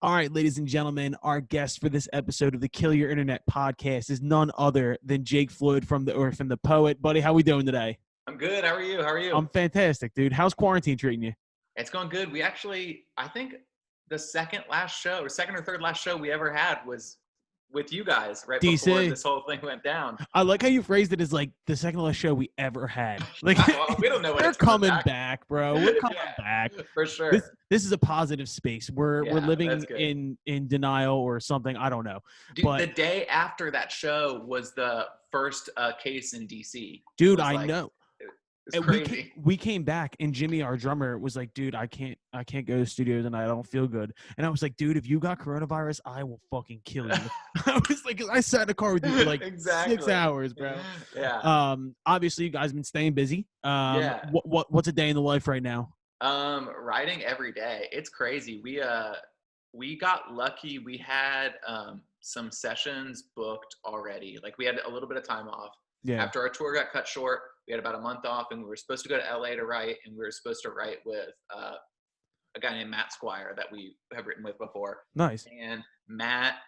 All right, ladies and gentlemen, our guest for this episode of the Kill Your Internet podcast is none other than Jake Floyd from the Orphan, the poet. Buddy, how we doing today? I'm good. How are you? How are you? I'm fantastic, dude. How's quarantine treating you? It's going good. We actually, I think the second or third last show we ever had was with you guys right before DC. this whole thing went down. I like how you phrased it as like the second last show we ever had. Like Well, we don't know when we're it's coming back, bro. We're coming Yeah, back. for sure. This is a positive space. We're Yeah, living that's good. in denial or something. I don't know. Dude, But the day after that show was the first case in DC. dude, It was I like- know. It's And crazy. we came back and Jimmy, our drummer, was like, dude, I can't go to studios and I don't feel good. And I was like, dude, if you got coronavirus, I will fucking kill you. I was like, 'cause I sat in a car with you for like 6 hours, bro. Yeah. Obviously you guys have been staying busy. Yeah. What's a day in the life right now? Writing every day. It's crazy. We got lucky. We had some sessions booked already. Like we had a little bit of time off. Yeah. After our tour got cut short, we had about a month off, and we were supposed to go to LA to write, and we were supposed to write with a guy named Matt Squire that we have written with before. Nice. And Matt,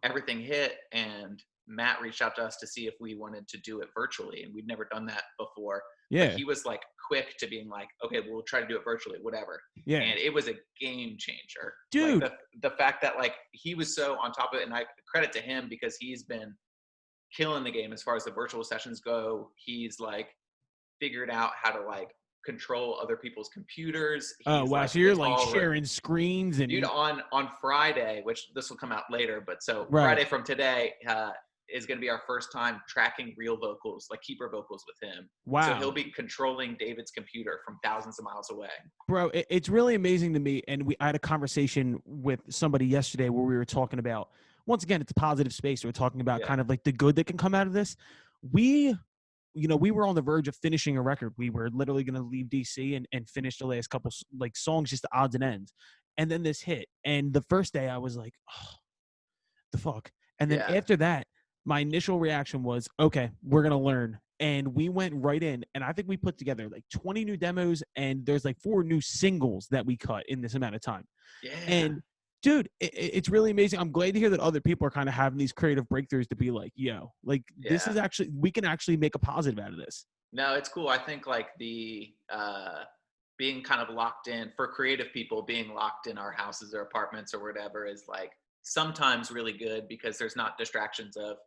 everything hit, and Matt reached out to us to see if we wanted to do it virtually, and we'd never done that before. Yeah. But he was like quick to being like, okay, we'll try to do it virtually, whatever. Yeah. And it was a game changer. Dude. Like the fact that like he was so on top of it, and I credit to him because he's been killing the game as far as the virtual sessions go. He's like figured out how to like control other people's computers. Oh, wow. Like, So you're it's like all sharing screens and dude, on Friday, which this will come out later, but so Right. Friday from today is going to be our first time tracking real vocals, like keeper vocals with him. wow. So he'll be controlling David's computer from thousands of miles away. Bro, it's really amazing to me. And I had a conversation with somebody yesterday where we were talking about, once again, it's a positive space. We're talking about kind of like the good that can come out of this. We were on the verge of finishing a record. We were literally going to leave DC and finish the last couple like songs, just the odds and ends. And then this hit. And the first day I was like, oh, the fuck. And then after that, my initial reaction was, okay, we're going to learn. And we went right in, and I think we put together like 20 new demos, and there's like 4 new singles that we cut in this amount of time. Yeah. And dude, it's really amazing. I'm glad to hear that other people are kind of having these creative breakthroughs to be like, yo, like this is actually, we can actually make a positive out of this. No, it's cool. I think like the being kind of locked in for creative people, being locked in our houses or apartments or whatever is like sometimes really good because there's not distractions of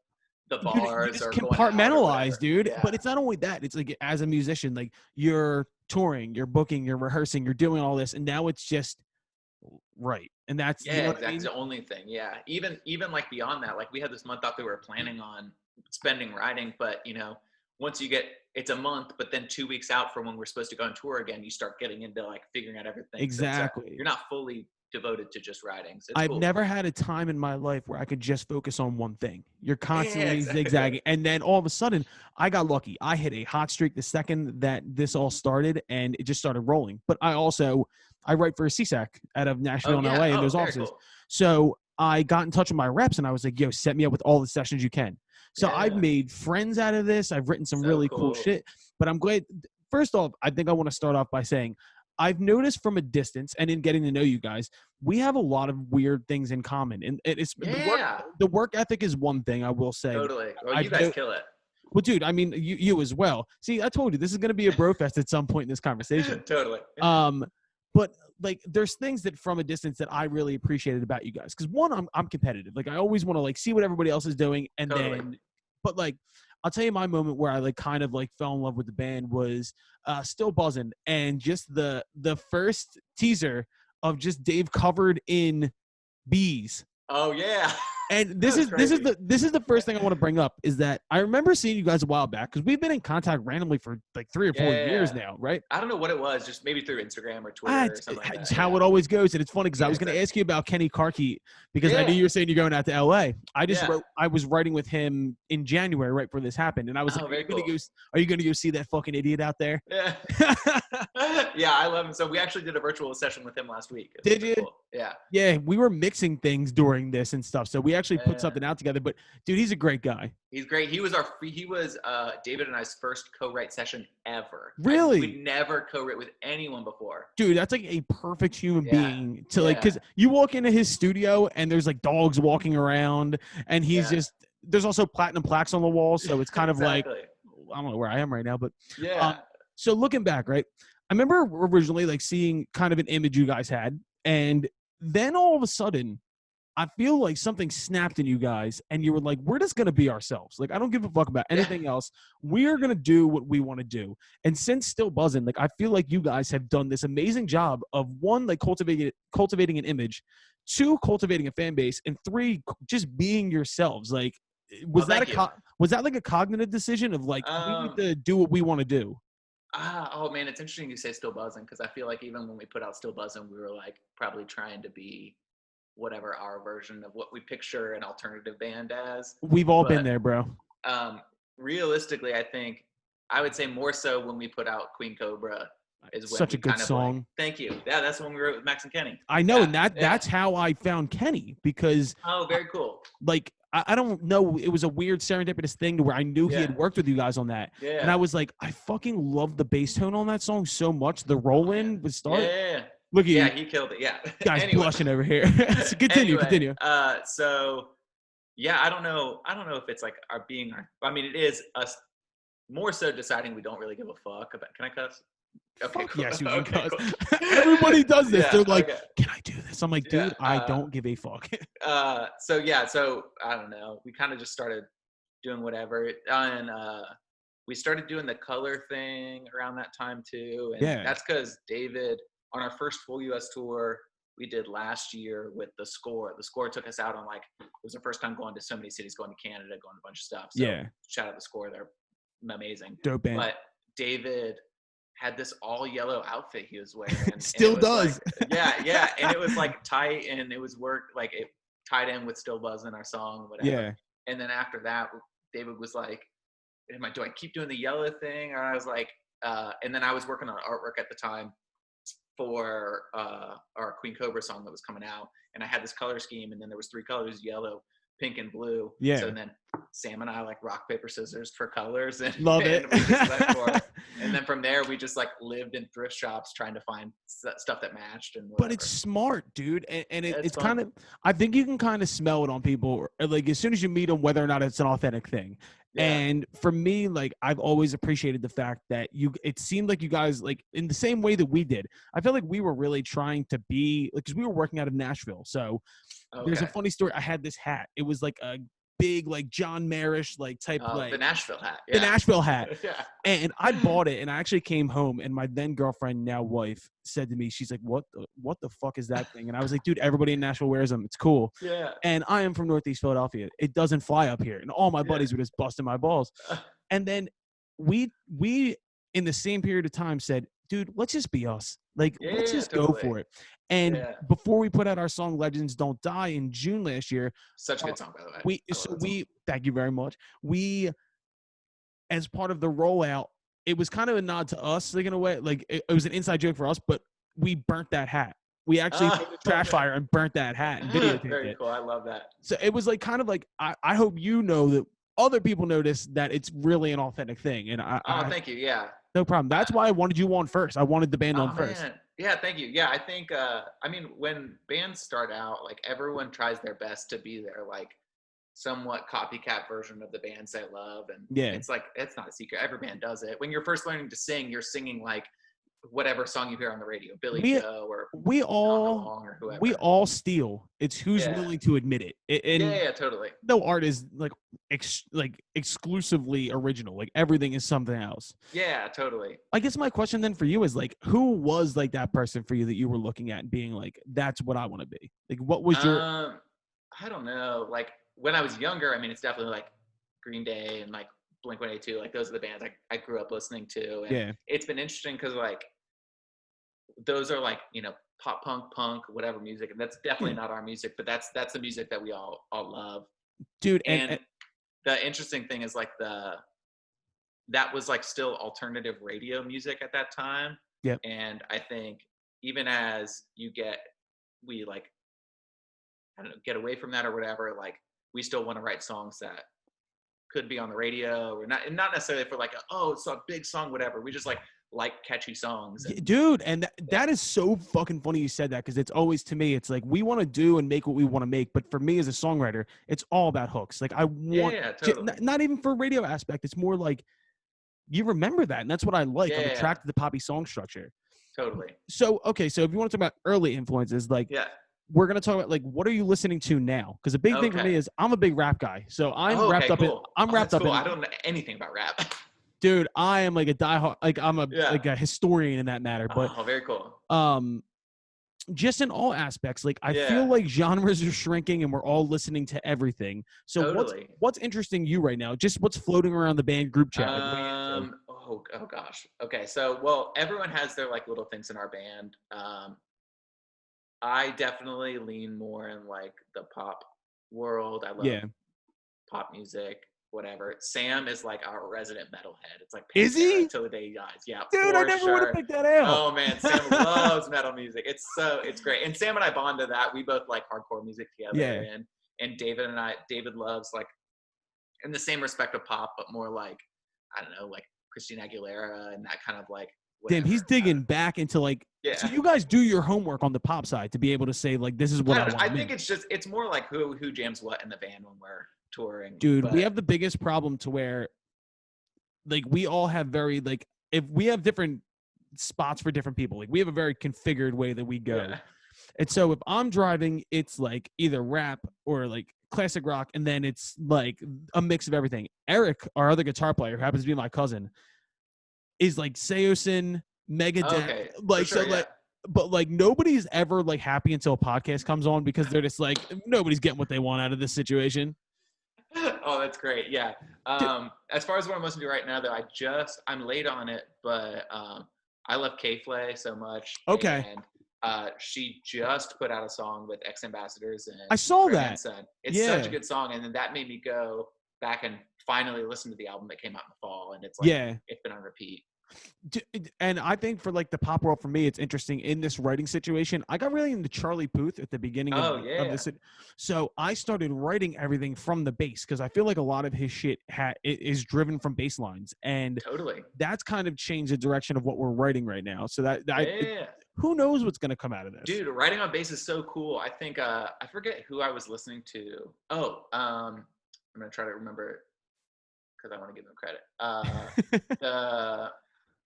the bars you just or going out or compartmentalize, whatever. dude. Yeah. But it's not only that. It's like as a musician, like you're touring, you're booking, you're rehearsing, you're doing all this, and now it's just right. And that's yeah, you know exactly. I mean? The only thing. Yeah. Even like beyond that, like we had this month off that we were planning on spending writing, but you know, once you get it's a month, but then 2 weeks out from when we're supposed to go on tour again, you start getting into like figuring out everything. Exactly. So you're not fully devoted to just writing. So I've cool. never had a time in my life where I could just focus on one thing. You're constantly exactly. zigzagging. And then all of a sudden, I got lucky. I hit a hot streak the second that this all started, and it just started rolling. But I write for a CSAC out of Nashville and LA in those offices. Cool. So I got in touch with my reps, and I was like, yo, set me up with all the sessions you can. So I've made friends out of this. I've written some really cool shit. But I'm glad. First off, I think I want to start off by saying, I've noticed from a distance and in getting to know you guys, we have a lot of weird things in common. And it's the work ethic is one thing, I will say. Totally. Well, you guys kill it. Well, dude, I mean, you as well. See, I told you, this is going to be a bro fest at some point in this conversation. Totally. But like, there's things that from a distance that I really appreciated about you guys. Because one, I'm competitive. Like, I always want to like see what everybody else is doing. And but like, I'll tell you my moment where I like kind of like fell in love with the band was Still Buzzin', and just the first teaser of just Dave covered in bees. Oh yeah. And this is the first thing I want to bring up is that I remember seeing you guys a while back because we've been in contact randomly for like 3 or 4 years now, right? I don't know what it was, just maybe through Instagram or Twitter or something like that. It's how it always goes, and it's funny because I was going to ask you about Kenny Carkey because I knew you were saying you're going out to LA. I was writing with him in January right before this happened, and I was like, are you going to go see that fucking idiot out there? Yeah. Yeah, I love him. So we actually did a virtual session with him last week. Did you? Cool. Yeah. Yeah, we were mixing things during this and stuff. So we actually put Yeah. something out together. But dude, he's a great guy. He's great. He was David and I's first co-write session ever. Really? We'd never co-write with anyone before. Dude, that's like a perfect human Yeah. being to like, because you walk into his studio and there's like dogs walking around, and he's just, there's also platinum plaques on the wall. So it's kind of like, I don't know where I am right now, but so looking back, right? I remember originally like seeing kind of an image you guys had, and then all of a sudden, I feel like something snapped in you guys, and you were like, we're just going to be ourselves. Like, I don't give a fuck about anything else. We're going to do what we want to do. And since Still Buzzing, like, I feel like you guys have done this amazing job of, one, like cultivating an image, two, cultivating a fan base, and three, just being yourselves. Like, was that like a cognitive decision of like, we need to do what we want to do? Oh man, it's interesting you say Still Buzzing, because I feel like even when we put out Still Buzzing, we were like probably trying to be whatever our version of what we picture an alternative band as. We've all been there, bro. Realistically, I would say more so when we put out Queen Cobra is when such a good kind of song. like, thank you. Yeah, that's when we wrote with Max and Kenny. I know, and that's how I found Kenny, because very cool. Like, I don't know, it was a weird serendipitous thing to where I knew he had worked with you guys on that. Yeah. And I was like, I fucking love the bass tone on that song so much. The roll-in would start. Yeah. Look at you. Yeah, he killed it. Yeah. Guys blushing over here. Continue. So yeah, I don't know if it's like it is us more so deciding we don't really give a fuck about. Can I cuss? Okay, fuck cool. yes, you can cuss. Cool. Everybody does this. They're like, okay. Can I do this? I'm like, dude, I don't give a fuck. So I don't know. We kind of just started doing whatever. And we started doing the color thing around that time too. And that's because David, on our first full US tour we did last year with the Score took us out on like, it was the first time going to so many cities, going to Canada, going to a bunch of stuff. So shout out the Score, they're amazing. Dope band. But David had this all yellow outfit he was wearing. Still does. Like, and it was like tight, and it was like it tied in with Still Buzzing, our song, whatever. Yeah. And then after that, David was like, do I keep doing the yellow thing? Or I was like, and then I was working on artwork at the time for our Queen Cobra song that was coming out, and I had this color scheme, and then there was 3 colors: yellow, pink, and blue. Yeah. So then Sam and I like rock, paper, scissors for colors, and love it. And we just went for it. And then from there, we just like lived in thrift shops trying to find stuff that matched. And whatever. But it's smart, dude, and it's kind of, I think you can kind of smell it on people, like as soon as you meet them, whether or not it's an authentic thing. Yeah. And for me, like, I've always appreciated the fact that it seemed like you guys, like, in the same way that we did, I feel like we were really trying to be, like, because we were working out of Nashville. So there's a funny story. I had this hat. It was like a big, like, John Marish, like, type, like, the Nashville hat. Yeah. The Nashville hat. Yeah. And I bought it, and I actually came home, and my then girlfriend, now wife, said to me, she's like, what the fuck is that thing? And I was like, dude, everybody in Nashville wears them. It's cool. Yeah. And I am from Northeast Philadelphia. It doesn't fly up here. And all my buddies were just busting my balls. And then we in the same period of time said, dude, let's just be us. Like, let's just go for it. And before we put out our song Legends Don't Die in June last year. Such a good song, by the way. We thank you very much. We, as part of the rollout, it was kind of a nod to us, like, in a way. Like, it was an inside joke for us, but we burnt that hat. We actually took the trash fire and burnt that hat and videotaped it. Very cool. I love that. So it was like kind of like, I hope you know that other people notice that it's really an authentic thing. And thank you. Yeah. No problem. That's why I wanted you on first. I wanted the band on first. Man. Yeah, thank you. Yeah, I think, when bands start out, like, everyone tries their best to be their, like, somewhat copycat version of the bands they love. And it's like, it's not a secret. Every band does it. When you're first learning to sing, you're singing, like, whatever song you hear on the radio, Billy Joe or we all steal. It's who's willing to admit it. And totally. No art is like exclusively original. Like, everything is something else. Yeah, totally. I guess my question then for you is, like, who was like that person for you that you were looking at and being like, that's what I want to be? Like, what was your? I don't know. Like, when I was younger, it's definitely like Green Day and like Blink-182, like, those are the bands I grew up listening to. And it's been interesting because, like, those are like, pop punk, whatever music. And that's definitely not our music, but that's the music that we all love. Dude. And the interesting thing is, like, that was like still alternative radio music at that time. Yep. And I think even as you get we like, I don't know, get away from that or whatever. Like we still want to write songs that could be on the radio or not, and not necessarily for like, oh, it's a big song, whatever. We just like catchy songs. And, dude, and that is so fucking funny you said that, because it's always, to me, it's like we want to do and make what we want to make, but for me as a songwriter, it's all about hooks. Like I want totally. not even for radio aspect, it's more like you remember that, and that's what I like. I'm attracted to poppy song structure. Totally. So okay, so if you want to talk about early influences, like we're gonna talk about like what are you listening to now? Because a big thing for me is I'm a big rap guy, so I'm wrapped up in. I'm wrapped up in. I don't know anything about rap. Dude, I am like a diehard, like I'm like a historian in that matter. But very cool. Just in all aspects, like I feel like genres are shrinking and we're all listening to everything. So what's interesting you right now? Just what's floating around the band group chat? Oh gosh. Okay, so well, everyone has their like little things in our band. I definitely lean more in like the pop world. I love pop music. Whatever. Sam is like our resident metalhead. It's like is he till the day he dies? Yeah, dude, I never would have picked that out. Oh man, Sam loves metal music. It's great. And Sam and I bond to that. We both like hardcore music together. Yeah. And David loves like in the same respect of pop, but more like I don't know, like Christina Aguilera and that kind of like. Whatever. Damn, he's digging back into like. Yeah. So you guys do your homework on the pop side to be able to say like this is what I want. I think it's more like who jams what in the band when we're touring. Dude, we have the biggest problem to where like we all have very like if we have different spots for different people, like we have a very configured way that we go. Yeah. And so if I'm driving, it's like either rap or like classic rock, and then it's like a mix of everything. Eric, our other guitar player, who happens to be my cousin, is like Seosin, Megadeth, like sure, so like but like nobody's ever like happy until a podcast comes on, because they're just like nobody's getting what they want out of this situation. Oh, that's great. Yeah. As far as what I'm listening to right now, though, I'm late on it, but I love K-Flay so much. Okay. And she just put out a song with Ex Ambassadors, and I saw that. It's such a good song, and then that made me go back and finally listen to the album that came out in the fall, and it's like it's been on repeat. And I think for like the pop world, for me, it's interesting in this writing situation. I got really into Charlie Puth at the beginning of this. So I started writing everything from the bass, because I feel like a lot of his shit is driven from bass lines, and that's kind of changed the direction of what we're writing right now. So who knows what's going to come out of this? Dude, writing on bass is so cool. I think I forget who I was listening to. I'm gonna try to remember because I want to give them credit.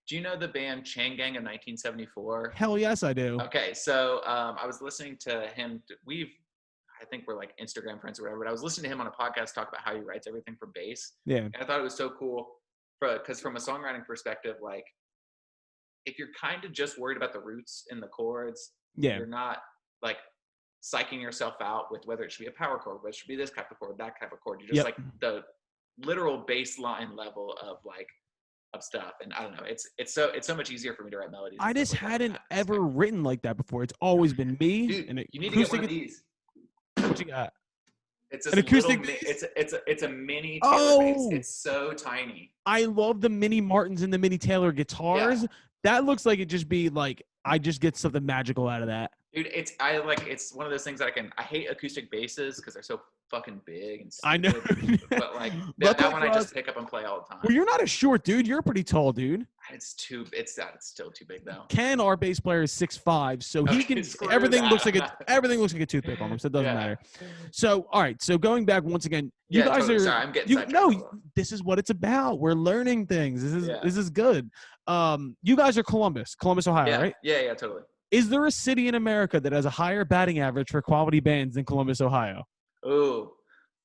Do you know the band Chang Gang of 1974? Hell yes, I do. Okay, so I was listening to him. I think we're like Instagram friends or whatever, but I was listening to him on a podcast talk about how he writes everything for bass. Yeah. And I thought it was so cool because from a songwriting perspective, like if you're kind of just worried about the roots in the chords, you're not like psyching yourself out with whether it should be a power chord, whether it should be this type of chord, that type of chord. You're just like the literal bass line level of like of stuff, and I don't know, it's so much easier for me to write melodies. I just hadn't ever written like that before. It's always been me. Dude, you need to get one of these. What you got? It's an acoustic. It's a mini Taylor bass. It's so tiny. I love the mini Martins and the mini Taylor guitars. That looks like it just be like I just get something magical out of that. Dude, it's one of those things that I hate acoustic basses because they're so fucking big and stupid. I know. But like that one I just pick up and play all the time. Well, you're not a short dude. You're a pretty tall dude. It's still too big though. Ken, our bass player, is 6'5", so he can everything looks like a toothpick on him, so it doesn't matter. So all right, so going back once again, you guys are sorry, I'm getting sidetracked. This is what it's about. We're learning things. This is good. You guys are Columbus, Ohio, right? Yeah, totally. Is there a city in America that has a higher batting average for quality bands than Columbus, Ohio? Ooh.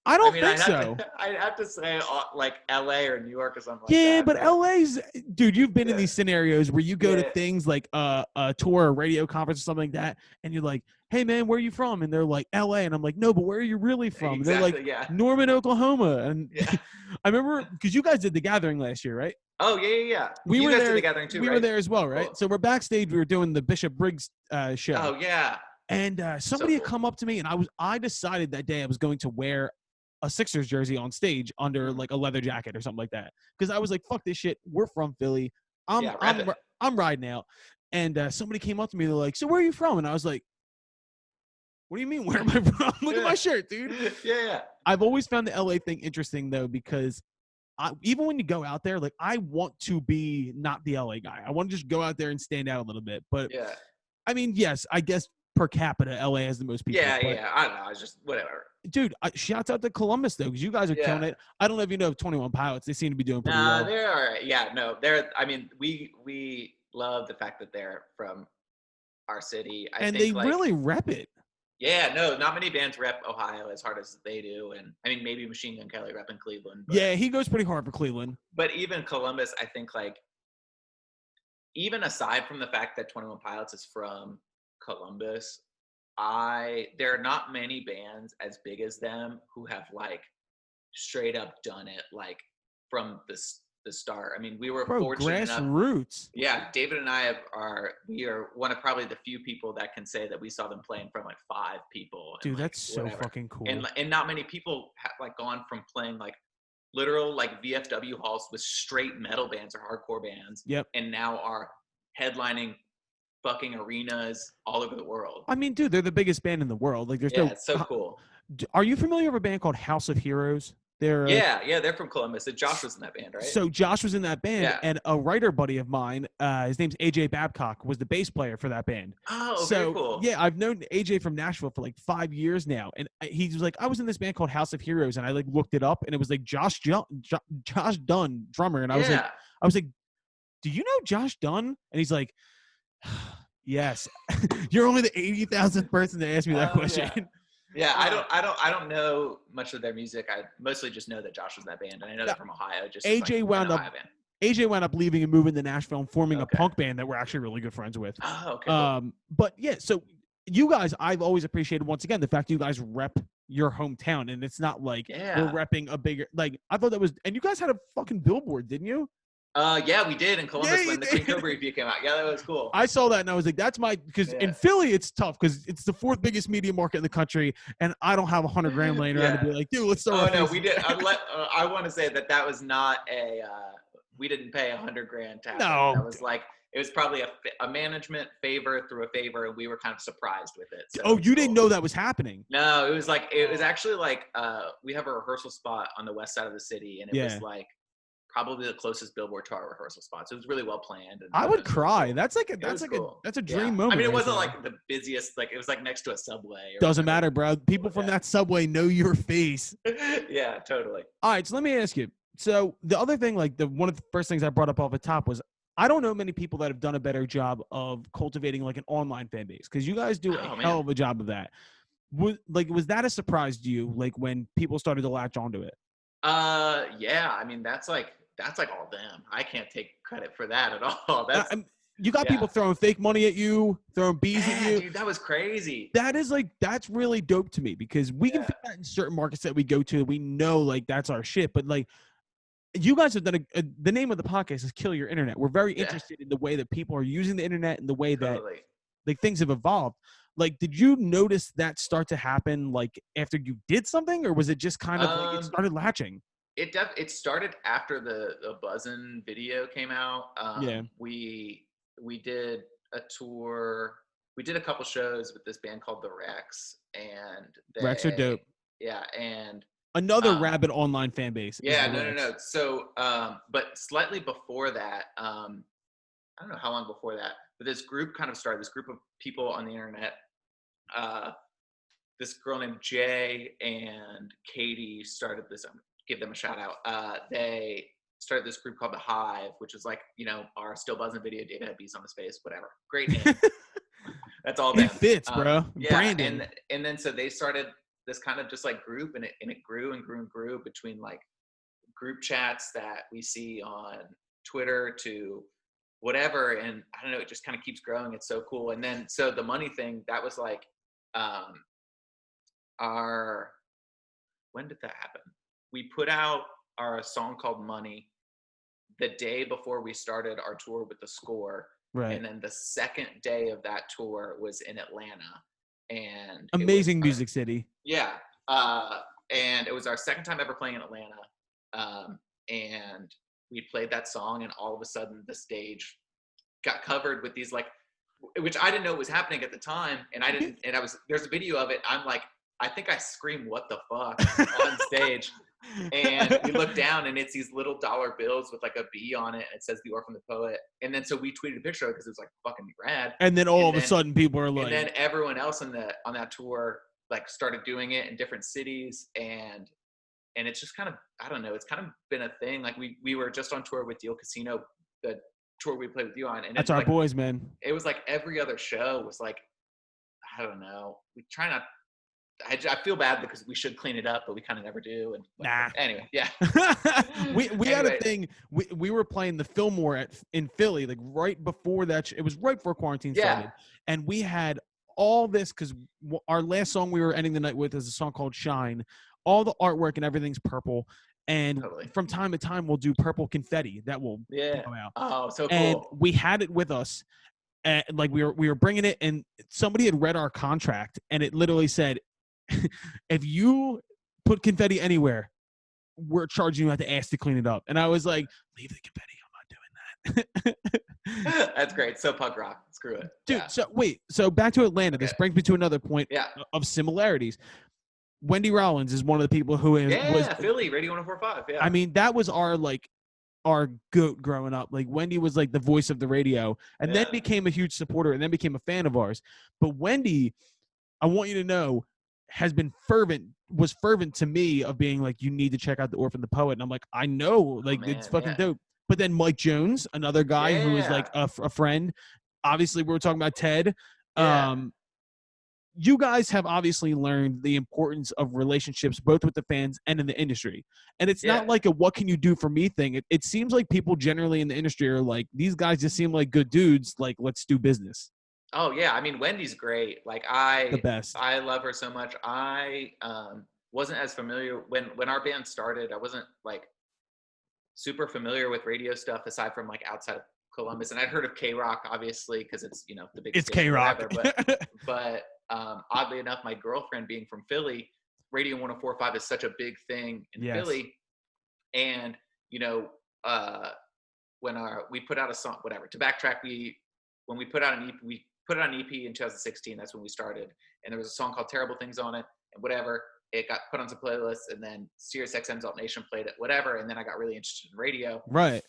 I don't think so. I'd have to say like LA or New York or something like that. Yeah, but LA's, dude, you've been in these scenarios where you go to things like a tour, a radio conference or something like that, and you're like, hey, man, where are you from? And they're like, LA. And I'm like, no, but where are you really from? Exactly, and they're like, Norman, Oklahoma. And I remember, because you guys did The Gathering last year, right? Oh, yeah. We were there. Did The Gathering too, we were there as well, right? Cool. So we're backstage. We were doing the Bishop Briggs show. Oh, yeah. And somebody had come up to me, and I decided that day I was going to wear a Sixers jersey on stage under like a leather jacket or something like that, because I was like, fuck this shit. We're from Philly. I'm riding out. And somebody came up to me. They're like, so where are you from? And I was like, What do you mean, where am I from? Look at my shirt, dude. Yeah. I've always found the LA thing interesting, though, because even when you go out there, like, I want to be not the LA guy. I want to just go out there and stand out a little bit. But, Yeah. I mean, yes, I guess per capita, LA has the most people. Yeah, yeah. I don't know. It's just whatever. Dude, shouts out to Columbus, though, because you guys are killing it. I don't know if you know 21 Pilots. They seem to be doing pretty well. They're all right. Yeah, no, I mean, we love the fact that they're from our city. I and think, they like, really rep it. Yeah, no, not many bands rep Ohio as hard as they do. And I mean, maybe Machine Gun Kelly rep in Cleveland. But, yeah, he goes pretty hard for Cleveland. But even Columbus, I think, like, even aside from the fact that 21 Pilots is from Columbus, there are not many bands as big as them who have, like, straight up done it, like, from the start. I mean, we were fortunate enough. Grassroots. Yeah, David and I we are one of probably the few people that can say that we saw them playing from like 5 people. Dude, like, that's so fucking cool. And not many people have like gone from playing like literal like VFW halls with straight metal bands or hardcore bands. Yep. And now are headlining fucking arenas all over the world. I mean, dude, they're the biggest band in the world. Like, it's so cool. Are you familiar with a band called House of Heroes? They're they're from Columbus. So Josh was in that band, right? So Josh was in that band, and a writer buddy of mine, his name's AJ Babcock, was the bass player for that band. Oh, very cool. Yeah, I've known AJ from Nashville for like 5 years now, and he was like, I was in this band called House of Heroes, and I like looked it up, and it was like Josh Dunn, drummer, and I was like, do you know Josh Dunn? And he's like, yes. You're only the 80,000th person to ask me that question. Yeah. Yeah, I don't know much of their music. I mostly just know that Josh was in that band, and I know they're from Ohio. Just AJ wound up leaving and moving to Nashville and forming a punk band that we're actually really good friends with. Oh, okay. Cool. But yeah, so you guys, I've always appreciated once again the fact you guys rep your hometown, and it's not like we're repping a bigger. Like, I thought that was, and you guys had a fucking billboard, didn't you? Yeah, we did in Columbus when the Queen Cobra review came out. Yeah, that was cool. I saw that and I was like, that's because in Philly it's tough because it's the 4th biggest media market in the country, and I don't have $100 grand laying around to be like, dude, let's start. Oh no, we did. I want to say that was not we didn't pay $100 grand to have no. That was like, it was probably a management favor through a favor, and we were kind of surprised with it. So you didn't know that was happening? No, it was actually like we have a rehearsal spot on the west side of the city, and it was like probably the closest billboard to our rehearsal spot. So it was really well planned. And I would cry. Cool. That's a dream moment. I mean, it wasn't like the busiest, like it was like next to a subway. Doesn't matter, bro. People from that subway know your face. Yeah, totally. All right, so let me ask you. So the other thing, like one of the first things I brought up off the top was, I don't know many people that have done a better job of cultivating like an online fan base, because you guys do a hell of a job of that. Was that a surprise to you, like when people started to latch onto it? Yeah. I mean, that's like all them. I can't take credit for that at all. You got people throwing fake money at you, throwing bees at you. Dude, that was crazy. That's really dope to me, because we can fit that in certain markets that we go to. We know like that's our shit, but like you guys have done the name of the podcast is Kill Your Internet. We're very interested in the way that people are using the internet and the way that like things have evolved. Like, did you notice that start to happen like after you did something, or was it just kind of like it started latching? It started after the Buzzin' video came out. We did a tour. We did a couple shows with this band called the Rex, and Rex are dope. Yeah, and another rabid online fan base. Yeah, no. So, but slightly before that, I don't know how long before that, but this group kind of started. This group of people on the internet. This girl named Jay and Katie started this. Give them a shout out. They started this group called The Hive, which is like, our Still Buzzin' video. David had bees on his face, whatever. Great name. That's all them. It fits, bro. Yeah, branding. And then so they started this kind of just like group, and it grew and grew and grew between like group chats that we see on Twitter to whatever. And I don't know, it just kind of keeps growing. It's so cool. And then, so the money thing, that was like, when did that happen? We put out our song called Money the day before we started our tour with The Score. Right. And then the second day of that tour was in Atlanta. And amazing music city. Yeah. And it was our second time ever playing in Atlanta. And we played that song, and all of a sudden the stage got covered with these like which I didn't know was happening at the time. And there's a video of it. I'm like, I think I screamed, "What the fuck?" on stage. And we look down and it's these little dollar bills with like a B on it. And it says the Orphan the Poet. And then so we tweeted a picture of it because it was like fucking rad. And then all of a sudden people are like, and then everyone else on that tour like started doing it in different cities, and it's just kind of, I don't know, it's kind of been a thing. Like we were just on tour with Deal Casino, the tour we played with you on, and that's our boys, man. It was like every other show was like, I don't know, we try not. I feel bad because we should clean it up, but we kind of never do. And anyway, yeah. we had a thing. We were playing the Fillmore in Philly, like right before that. It was right before quarantine started, and we had all this because our last song we were ending the night with is a song called "Shine." All the artwork and everything's purple, and from time to time we'll do purple confetti that will go out. Oh, so cool! And we had it with us. And like we were bringing it, and somebody had read our contract, and it literally said, if you put confetti anywhere, we're charging you at the ass to clean it up. And I was like, leave the confetti. I'm not doing that. That's great. So punk rock. Screw it. Dude, so back to Atlanta. Okay. This brings me to another point of similarities. Wendy Rollins is one of the people who was Philly, Radio 104.5. Yeah. I mean, that was our GOAT growing up. Like Wendy was like the voice of the radio, and then became a huge supporter, and then became a fan of ours. But Wendy, I want you to know, was fervent to me of being like, you need to check out the Orphan the Poet. And I'm like, I know, like it's fucking dope. But then Mike Jones, another guy who was like a friend. Obviously, we were talking about Ted. You guys have obviously learned the importance of relationships, both with the fans and in the industry. And it's not like a what can you do for me thing. It seems like people generally in the industry are like, these guys just seem like good dudes. Like, let's do business. Oh yeah, I mean Wendy's great. Like the best. I love her so much. I wasn't as familiar when our band started. I wasn't like super familiar with radio stuff aside from like outside of Columbus, and I'd heard of K-Rock obviously because it's the biggest. It's K-Rock. But oddly enough, my girlfriend being from Philly, Radio 104.5 is such a big thing in Philly, and when we put out a song, whatever. To backtrack, when we put out an EP, we put it on an EP in 2016. That's when we started. And there was a song called Terrible Things on it and whatever. It got put onto playlists, and then Sirius XM's Alt Nation played it, whatever. And then I got really interested in radio. Right.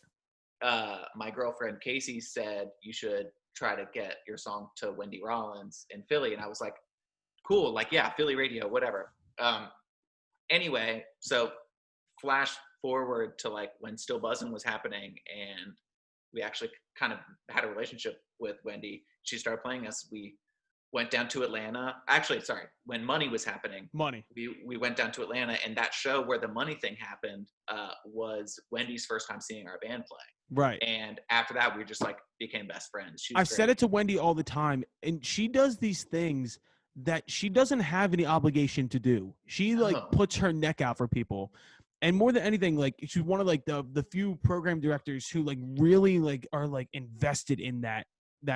My girlfriend, Casey, said, you should try to get your song to Wendy Rollins in Philly. And I was like, cool. Like, yeah, Philly radio, whatever. Anyway, so flash forward to like when Still Buzzin' was happening, and we actually kind of had a relationship with Wendy. She started playing us. We went down to Atlanta. Actually, sorry, when Money was happening. We went down to Atlanta, and that show where the Money thing happened was Wendy's first time seeing our band play. Right. And after that, we just like became best friends. I've said it to Wendy all the time, and she does these things that she doesn't have any obligation to do. She puts her neck out for people. And more than anything, like she's one of like the few program directors who like really like are like invested in that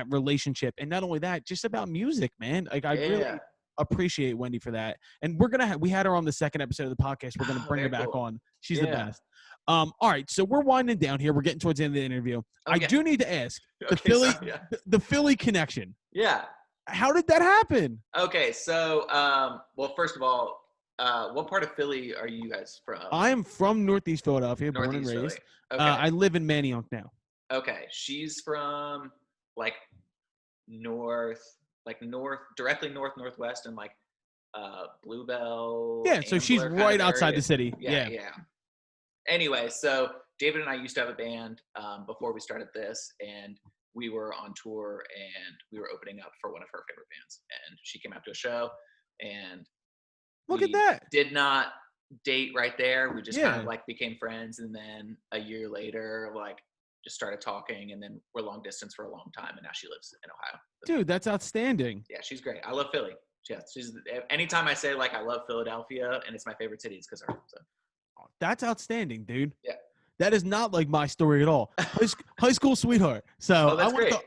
relationship. And not only that, just about music, man. Like I really appreciate Wendy for that. And we had her on the second episode of the podcast. We're gonna bring her back on. She's the best. All right, so we're winding down here. We're getting towards the end of the interview. Okay. I do need to ask the Philly connection. Yeah. How did that happen? Okay, so well, first of all, what part of Philly are you guys from? I am from Northeast Philadelphia, born and raised. Okay. I live in Manayunk now. Okay, she's from like north, directly northwest, and like Bluebell. Yeah, so she's right outside the city. Yeah. Anyway, so David and I used to have a band before we started this, and we were on tour, and we were opening up for one of her favorite bands, and she came out to a show, and look at that. Did not date right there. We just kind of like became friends, and then a year later, like just started talking, and then we're long distance for a long time, and now she lives in Ohio. Dude, that's outstanding. Yeah, she's great. I love Philly. Yeah, anytime I say like I love Philadelphia and it's my favorite city, it's because of her. So. That's outstanding, dude. Yeah. That is not like my story at all. High school sweetheart. So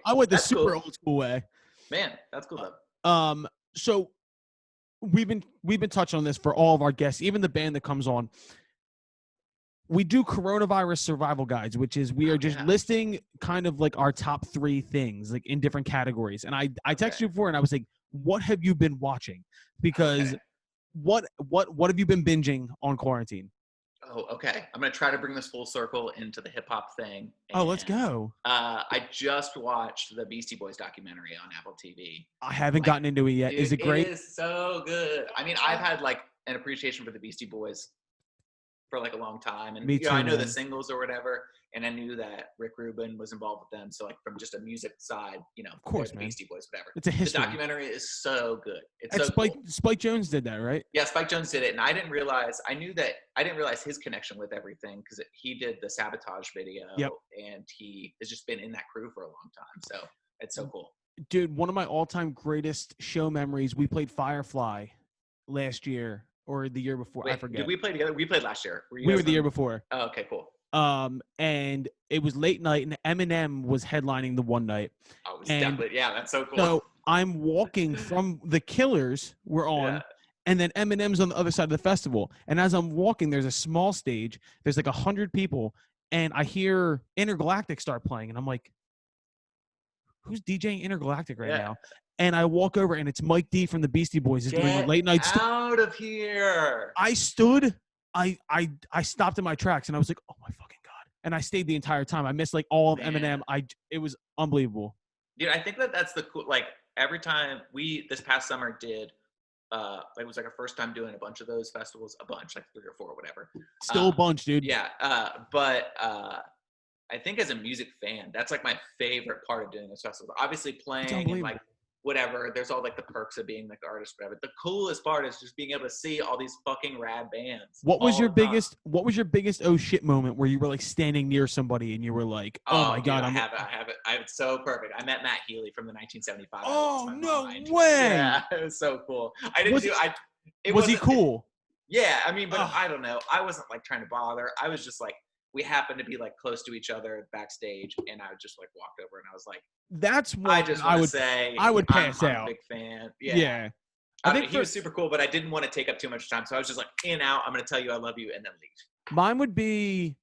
I went the super old school way. Man, that's cool though. So we've been touching on this for all of our guests, even the band that comes on. we do coronavirus survival guides, which is we are just listing kind of like our top 3 things like in different categories. And I texted you before and I was like, what have you been watching? Because what have you been binging on quarantine? Oh, okay. I'm gonna try to bring this full circle into the hip hop thing. Oh, let's go. I just watched the Beastie Boys documentary on Apple TV. I haven't gotten into it yet. Dude, is it great? It is so good. I mean, I've had like an appreciation for the Beastie Boys for like a long time, and Me too, I know man. the singles or whatever, and I knew that Rick Rubin was involved with them. So like from just a music side, of course, the man. Beastie Boys, whatever. It's a history. The documentary is so good. It's and so cool. Spike Jonze did that, right? Yeah, Spike Jonze did it, and I didn't realize his connection with everything because he did the Sabotage video, and he has just been in that crew for a long time. So it's so cool. Dude, one of my all-time greatest show memories. We played Firefly last year or the year before. Wait, I forget. Did we play together? We played last year. We were the year before. Oh, okay, cool. And it was late night, and Eminem was headlining the one night. Oh, definitely, yeah, that's so cool. So I'm walking from the Killers we're on, and then Eminem's on the other side of the festival. And as I'm walking, there's a small stage. There's like 100 people, and I hear Intergalactic start playing, and I'm like, who's DJing Intergalactic right now? And I walk over, and it's Mike D from the Beastie Boys. He's doing a late night. Out of here! I stood. I stopped in my tracks, and I was like, oh my fucking God. And I stayed the entire time. I missed like all of Eminem. It was unbelievable. Dude, I think that's the cool, like every time this past summer did, it was like our first time doing a bunch of those festivals, like 3 or 4 or whatever. Still a bunch, dude. Yeah. But I think as a music fan, that's like my favorite part of doing this festival. Obviously playing and like whatever, there's all like the perks of being like the artist, whatever. The coolest part is just being able to see all these fucking rad bands. What was your biggest oh shit moment where you were like standing near somebody and you were like, oh my God, I have it. It's so perfect. I met Matt Healy from the 1975. Oh, no way. Yeah, it was so cool. Was he cool? Yeah, I mean, but I don't know. I wasn't like trying to bother. I was just like, we happened to be like close to each other backstage, and I just like walked over and I was like, that's what I would say. I would pass out. I'm a big fan. Yeah. I think he was super cool, but I didn't want to take up too much time. So I was just like, in, out, I'm going to tell you I love you, and then leave. Mine would be,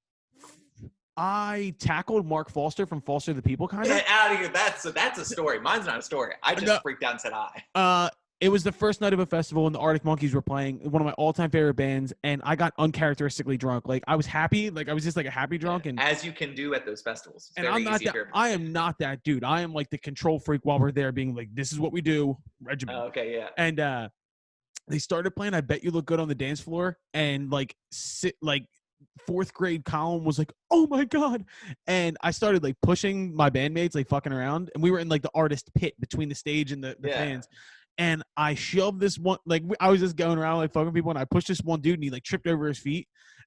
I tackled Mark Foster from Foster the People, kind of. Get out of here. That's a story. Mine's not a story. I just freaked out and said hi. It was the first night of a festival, and the Arctic Monkeys were playing, one of my all-time favorite bands, and I got uncharacteristically drunk. Like, I was happy. Like, I was just, like, a happy drunk. And as you can do at those festivals. And I am not that dude. I am, like, the control freak while we're there being like, this is what we do, regiment. Okay, yeah. And they started playing I Bet You Look Good on the Dance Floor, and, like, fourth grade Colin was like, oh, my God. And I started, like, pushing my bandmates, like, fucking around. And we were in, like, the artist pit between the stage and the fans. And I shoved this one, like, I was just going around, like, fucking people, and I pushed this one dude, and he, like, tripped over his feet,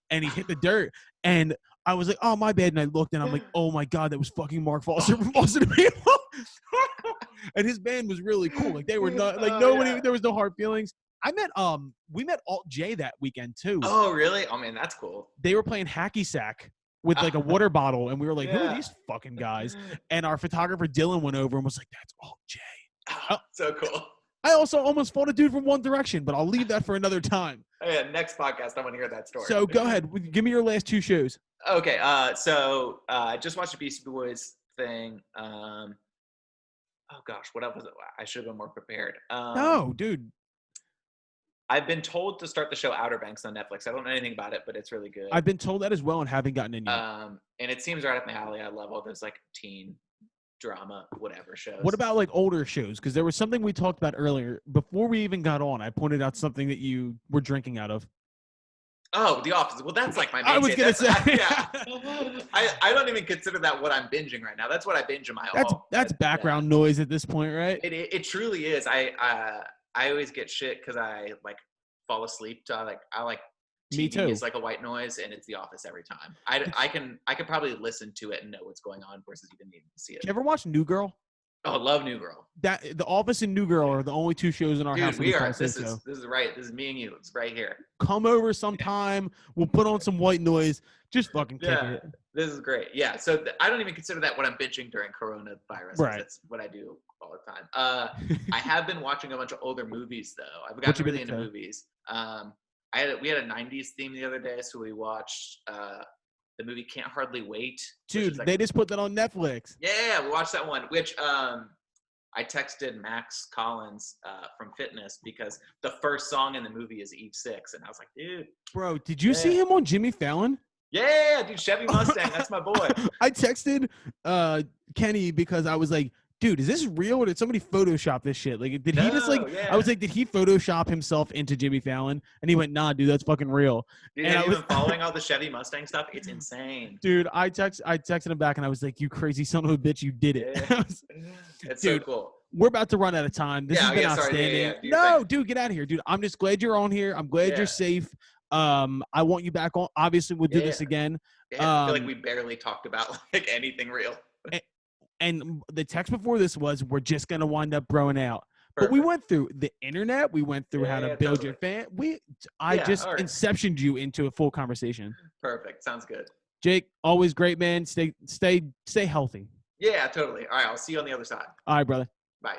and he hit the dirt. And I was like, oh, my bad. And I looked, and I'm like, oh, my God, that was fucking Mark Foster from Foster the People. And his band was really cool. Like, they were not, like, nobody, there was no hard feelings. We met Alt J that weekend, too. Oh, really? Oh, man, that's cool. They were playing hacky sack with, like, a water bottle, and we were like, who are these fucking guys? And our photographer, Dylan, went over and was like, that's Alt J. Oh, so cool. I also almost fought a dude from One Direction, but I'll leave that for another time. Oh, yeah, next podcast, I want to hear that story. So go ahead. Give me your last 2 shows. Okay, so I just watched the Beastie Boys thing. Oh, gosh, what else was it? I should have been more prepared. No, dude. I've been told to start the show Outer Banks on Netflix. I don't know anything about it, but it's really good. I've been told that as well and haven't gotten in yet. And it seems right up my alley. I love all those, like, teen drama, whatever shows. What about like older shows? Because there was something we talked about earlier before we even got on. I pointed out something that you were drinking out of. Oh, The Office. Well, that's like my main. I was gonna say. I don't even consider that what I'm binging right now. That's what I binge in my home. That's background noise at this point, right? It truly is. I always get shit because I like fall asleep to I like. TV Me too. It's like a white noise, and it's The Office every time. I can probably listen to it and know what's going on versus even needing to see it. Did you ever watch New Girl? Oh, I love New Girl. The Office and New Girl are the only 2 shows in our house. This is right. This is me and you. It's right here. Come over sometime. We'll put on some white noise. Just fucking kick it. This is great. Yeah. So I don't even consider that what I'm binging during coronavirus. Right. That's what I do all the time. I have been watching a bunch of older movies though. I've gotten really into movies. we had a 90s theme the other day, so we watched the movie Can't Hardly Wait. Dude, they just put that on Netflix. Yeah, we watched that one, which I texted Max Collins from Fitness because the first song in the movie is Eve 6, and I was like, dude. Bro, did you see him on Jimmy Fallon? Yeah, dude, Chevy Mustang, that's my boy. I texted Kenny because I was like, dude, is this real or did somebody Photoshop this shit? Like, did he just I was like, did he Photoshop himself into Jimmy Fallon? And he went, nah, dude, that's fucking real. Dude, have you been following all the Chevy Mustang stuff? It's insane. Dude, I texted him back and I was like, you crazy son of a bitch, you did it. Yeah. It's so cool. We're about to run out of time. This has been outstanding. No, dude, get out of here, dude. I'm just glad you're on here. I'm glad you're safe. I want you back on. Obviously, we'll do this again. Yeah, I feel like we barely talked about like anything real. And the text before this was, we're just going to wind up broing out. Perfect. But we went through the internet. We went through how to build your fan. I just inceptioned you into a full conversation. Perfect. Sounds good. Jake, always great, man. Stay healthy. Yeah, totally. All right. I'll see you on the other side. All right, brother. Bye.